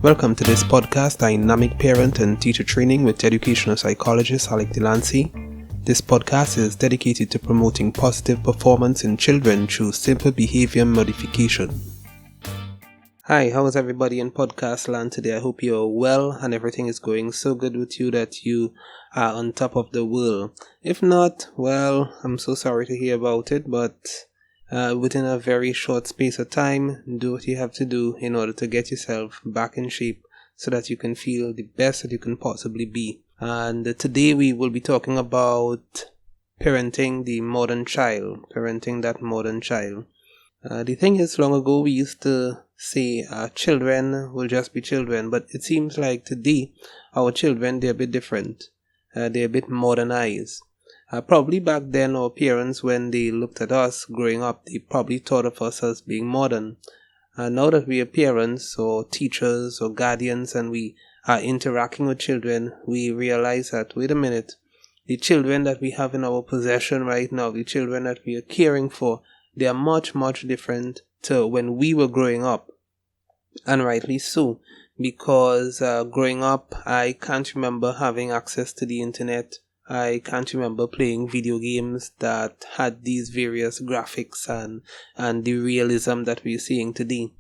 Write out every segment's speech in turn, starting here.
Welcome to this podcast, Dynamic Parent and Teacher Training with educational psychologist Alec Delancey. This podcast is dedicated to promoting positive performance in children through simple behavior modification. Hi, how is everybody in podcast land today? I hope you're well and everything is going so good with you that you are on top of the world. If not, well, I'm so sorry to hear about it, but within a very short space of time, do what you have to do in order to get yourself back in shape so that you can feel the best that you can possibly be. And today we will be talking about parenting the modern child, parenting that modern child. The thing is, long ago we used to say children will just be children, but it seems like today our children, they're a bit different. They're a bit modernized. Probably back then our parents, when they looked at us growing up, they probably thought of us as being modern. Now that we are parents or teachers or guardians and we are interacting with children, we realize that, wait a minute, the children that we have in our possession right now, the children that we are caring for, they are much, much different to when we were growing up. And rightly so, because growing up, I can't remember having access to the internet. I can't remember playing video games that had these various graphics and the realism that we're seeing today.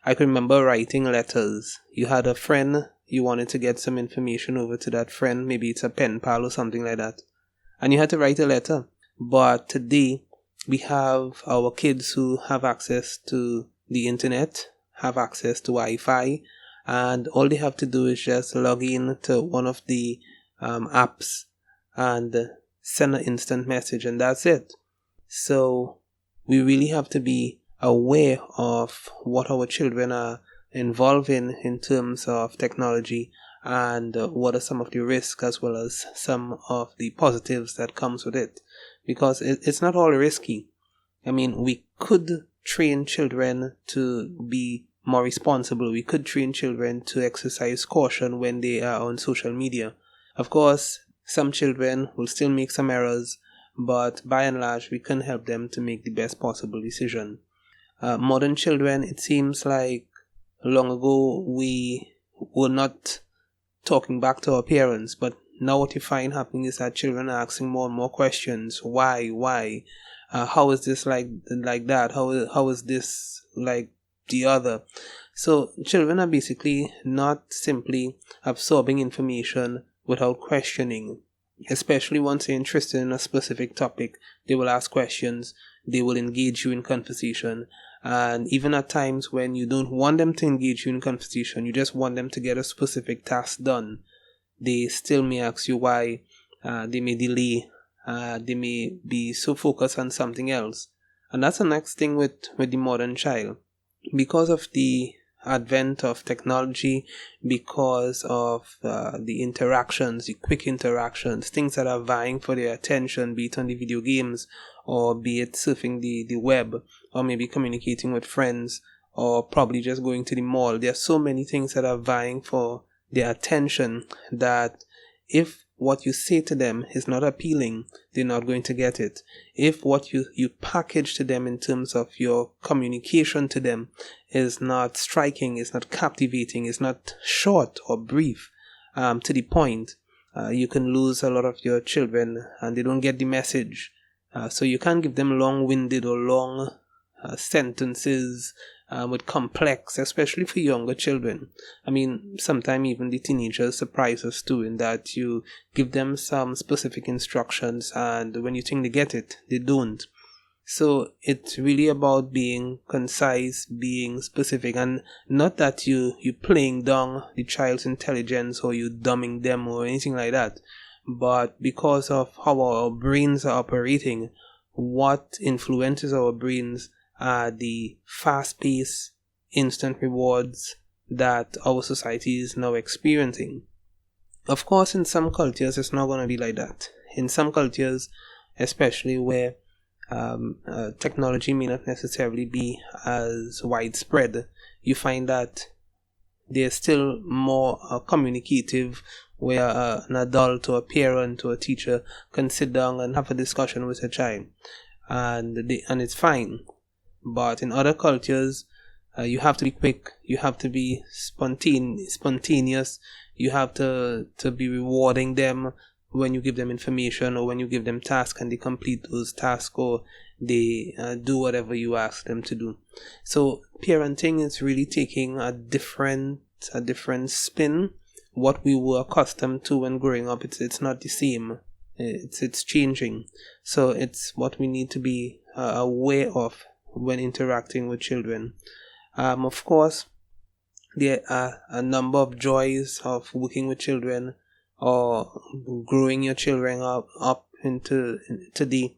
I can remember writing letters. You had a friend, you wanted to get some information over to that friend, maybe it's a pen pal or something like that, and you had to write a letter. But today, we have our kids who have access to the internet, have access to Wi-Fi, and all they have to do is just log in to one of the apps and send an instant message, and that's it. So we really have to be aware of what our children are involved in terms of technology, and what are some of the risks as well as some of the positives that comes with it. Because it's not all risky. I mean, we could train children to be more responsible. We could train children to exercise caution when they are on social media. Of course, some children will still make some errors, but by and large, we can help them to make the best possible decision. Modern children, it seems like long ago we were not talking back to our parents, but now what you find happening is that children are asking more and more questions. Why? How is this like that? How is this like the other? So children are basically not simply absorbing information without questioning. Especially once they're interested in a specific topic, they will ask questions, they will engage you in conversation, and even at times when you don't want them to engage you in conversation, you just want them to get a specific task done, they still may ask you why. They may delay, they may be so focused on something else. And that's the next thing with the modern child. Because of the advent of technology, because of the interactions, the quick interactions, things that are vying for their attention, be it on the video games, or be it surfing the web, or maybe communicating with friends, or probably just going to the mall. There are so many things that are vying for their attention that if what you say to them is not appealing, they're not going to get it. If what you package to them in terms of your communication to them is not striking, is not captivating, is not short or brief, to the point, you can lose a lot of your children and they don't get the message. So you can't give them long-winded or long sentences with complex, especially for younger children. I mean, sometimes even the teenagers surprise us too, in that you give them some specific instructions and when you think they get it, they don't. So it's really about being concise, being specific, and not that you playing down the child's intelligence or you dumbing them or anything like that, but because of how our brains are operating, what influences our brains are the fast-paced, instant rewards that our society is now experiencing. Of course, in some cultures, it's not going to be like that. In some cultures, especially where technology may not necessarily be as widespread, you find that they're still more communicative, where an adult or a parent or a teacher can sit down and have a discussion with a child, and it's fine. But in other cultures, You have to be quick. You have to be spontaneous. You have to be rewarding them when you give them information or when you give them tasks and they complete those tasks or they do whatever you ask them to do. So parenting is really taking a different spin. What we were accustomed to when growing up, it's not the same. It's changing. So it's what we need to be aware of when interacting with children. Of course, there are a number of joys of working with children or growing your children up into the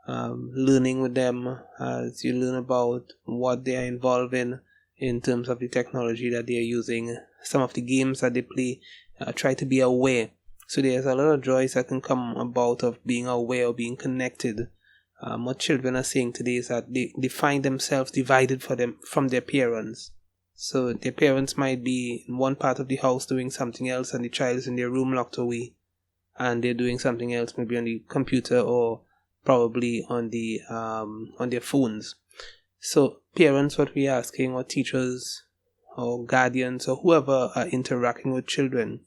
learning with them as you learn about what they are involved in terms of the technology that they are using, some of the games that they play. Try to be aware. So there's a lot of joys that can come about of being aware or being connected. What children are saying today is that they find themselves divided from their parents. So their parents might be in one part of the house doing something else and the child is in their room locked away and they're doing something else, maybe on the computer or probably on their phones. So parents, what we're asking, or teachers or guardians or whoever are interacting with children,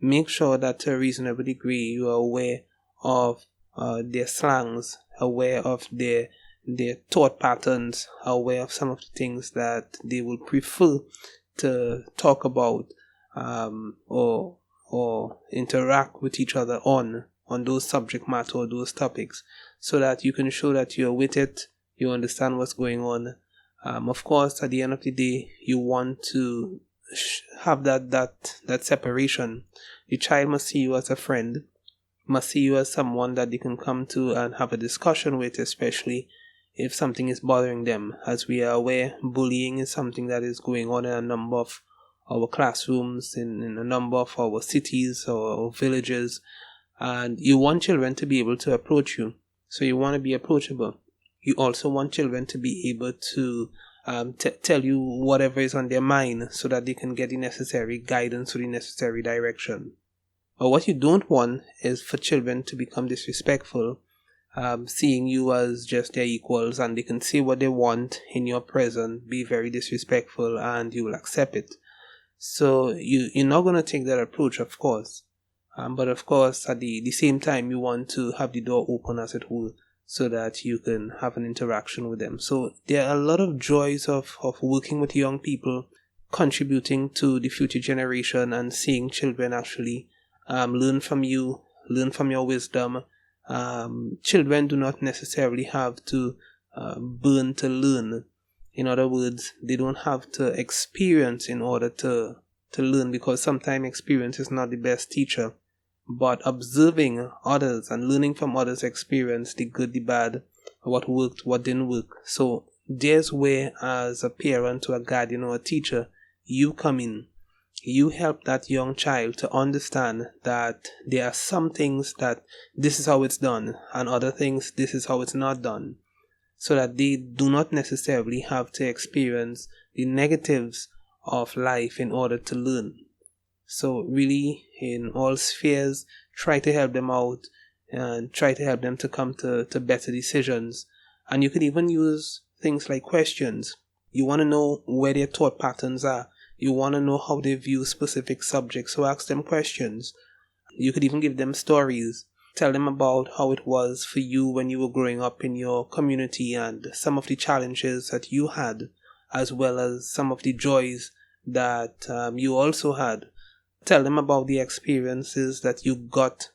make sure that to a reasonable degree you are aware of their slangs, aware of their thought patterns, aware of some of the things that they will prefer to talk about or interact with each other on those subject matter or those topics, so that you can show that you're with it, you understand what's going on. Of course, at the end of the day, you want to have that separation. The child must see you as a friend, must see you as someone that they can come to and have a discussion with, especially if something is bothering them. As we are aware, bullying is something that is going on in a number of our classrooms, in a number of our cities or villages, and you want children to be able to approach you. So you want to be approachable. You also want children to be able to tell you whatever is on their mind so that they can get the necessary guidance or the necessary direction. But what you don't want is for children to become disrespectful, seeing you as just their equals, and they can say what they want in your presence, be very disrespectful, and you will accept it. So you're not going to take that approach, of course. But of course, at the same time, you want to have the door open, as it were, so that you can have an interaction with them. So there are a lot of joys of working with young people, contributing to the future generation, and seeing children actually learn from you, learn from your wisdom. Children do not necessarily have to burn to learn. In other words, they don't have to experience in order to learn, because sometimes experience is not the best teacher. But observing others and learning from others' experience, the good, the bad, what worked, what didn't work. So there's where, as a parent or a guardian or a teacher, you come in. You help that young child to understand that there are some things that this is how it's done, and other things this is how it's not done, so that they do not necessarily have to experience the negatives of life in order to learn. So really, in all spheres, try to help them out and try to help them to come to better decisions. And you could even use things like questions. You want to know where their thought patterns are. You want to know how they view specific subjects, so ask them questions. You could even give them stories. Tell them about how it was for you when you were growing up in your community and some of the challenges that you had, as well as some of the joys that you also had. Tell them about the experiences that you got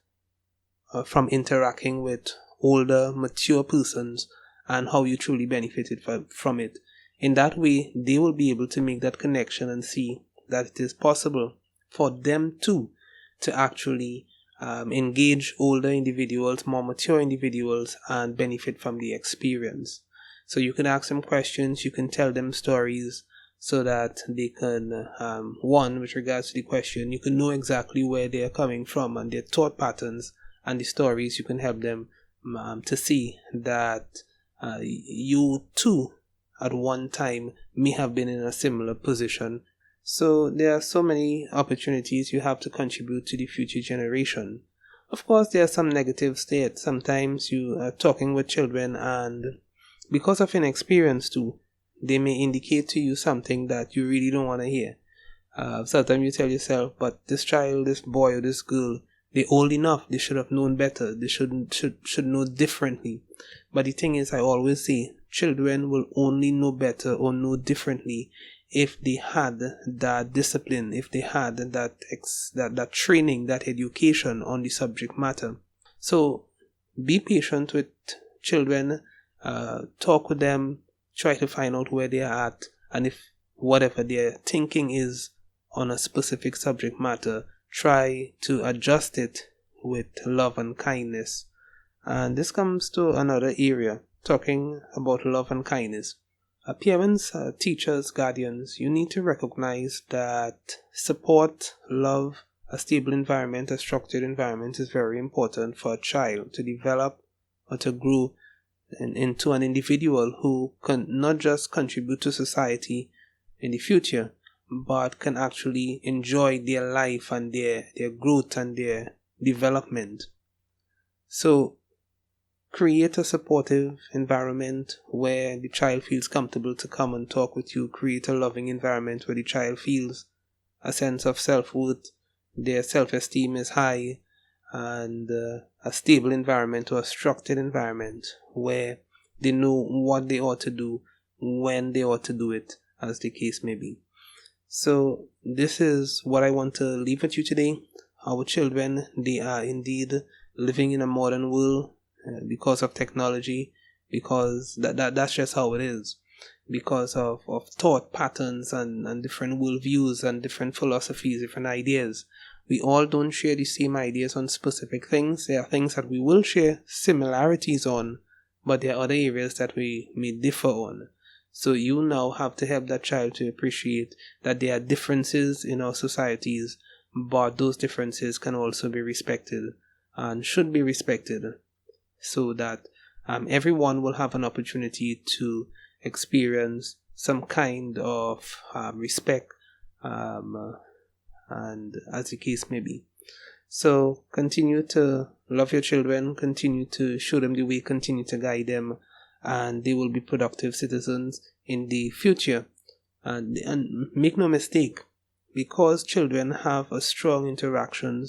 from interacting with older, mature persons and how you truly benefited from it. In that way, they will be able to make that connection and see that it is possible for them too to actually engage older individuals, more mature individuals, and benefit from the experience. So you can ask them questions, you can tell them stories, so that they can, one, with regards to the question, you can know exactly where they are coming from and their thought patterns, and the stories you can help them to see that you too at one time may have been in a similar position. So there are so many opportunities you have to contribute to the future generation. Of course, there are some negative states. Sometimes you are talking with children and because of inexperience too, they may indicate to you something that you really don't want to hear. Sometimes you tell yourself, but this child, this boy or this girl, they're old enough, they should have known better, they should know differently. But the thing is, I always say, children will only know better or know differently if they had that discipline, if they had that training, that education on the subject matter. So be patient with children, talk with them, try to find out where they are at, and if whatever their thinking is on a specific subject matter, try to adjust it with love and kindness. And this comes to another area, talking about love and kindness. Parents, teachers, guardians, you need to recognize that support, love, a stable environment, a structured environment is very important for a child to develop or to grow into an individual who can not just contribute to society in the future, but can actually enjoy their life and their growth and their development. So create a supportive environment where the child feels comfortable to come and talk with you. Create a loving environment where the child feels a sense of self-worth, their self-esteem is high, and a stable environment or a structured environment where they know what they ought to do, when they ought to do it, as the case may be. So this is what I want to leave with you today. Our children, they are indeed living in a modern world because of technology, because that's just how it is, because of thought patterns and different worldviews and different philosophies, different ideas. We all don't share the same ideas on specific things. There are things that we will share similarities on, but there are other areas that we may differ on. So you now have to help that child to appreciate that there are differences in our societies, but those differences can also be respected and should be respected, so that everyone will have an opportunity to experience some kind of respect, and as the case may be. So continue to love your children, continue to show them the way, continue to guide them, and they will be productive citizens in the future. And make no mistake, because children have a strong interaction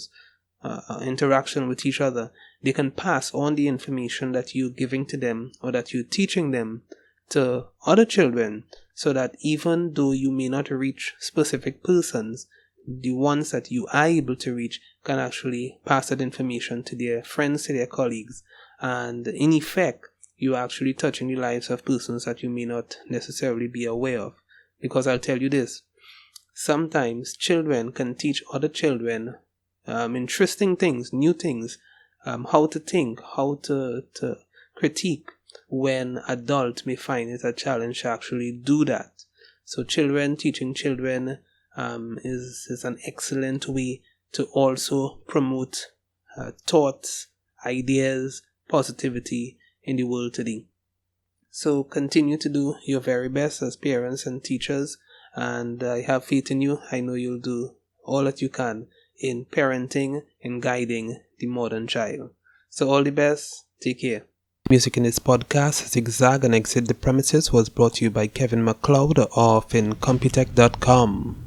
with each other, they can pass on the information that you're giving to them or that you're teaching them to other children, so that even though you may not reach specific persons, the ones that you are able to reach can actually pass that information to their friends, to their colleagues, and in effect, you're actually touching the lives of persons that you may not necessarily be aware of. Because I'll tell you this, sometimes children can teach other children interesting things, new things, how to think, how to critique, when adults may find it a challenge to actually do that. So teaching children is an excellent way to also promote thoughts, ideas, positivity in the world today. So continue to do your very best as parents and teachers, and I have faith in you. I know you'll do all that you can in parenting and guiding the modern child. So all the best. Take care. Music in this podcast, Zigzag and Exit the Premises, was brought to you by Kevin MacLeod of incompetech.com.